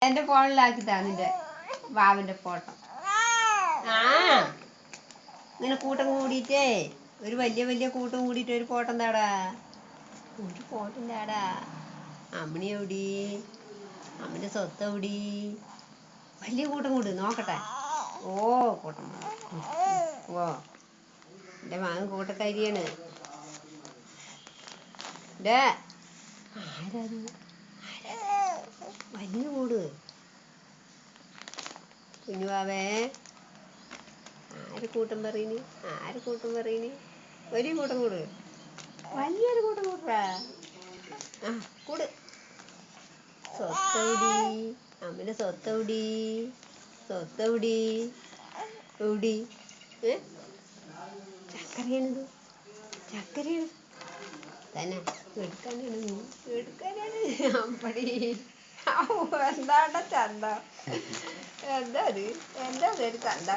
എന്റെ ഫോണിലാക്കിത്താ നിന്റെ വാവിന്റെ ഫോട്ടോ. ആ ഇങ്ങനെ കൂട്ടം കൂടിയിട്ടേ ഒരു വലിയ കൂട്ടം കൂടിയിട്ട് ഒരു ഫോട്ടോ എന്താടാ, ഒരു ഫോട്ടോ എന്താടാ. അമ്മണി എവിടെ, അമ്മന്റെ സ്വത്ത് എവിടെ? വലിയ കൂട്ടം കൂട് നോക്കട്ടെ. ഓ കൂട്ടം ഓ എന്റെ മകൻ കൂട്ടക്കരിയാണ്. ആരാത് വലിയ കൂട് കുഞ്ഞുവാവേ. ആര് കൂട്ടം പറയുന്നു, ആര് കൂട്ടം പറയുന്നു? വലിയ കൂട്ടം കൂട്, വലിയൊരു കൂട്ടം കൂട്ടാ. ആ കൂട്. സ്വത്തൗടി, അമ്മന്റെ സ്വത്തൗടി, സ്വത്തൗടി എവിടെ? ചക്കരയാണിത്, ചക്കരയാണ് തന്നെ. എടുക്കാനാണ് അമ്പടി. എന്താണ്ട ചന്ത, എന്താ ഒരു ചന്ത.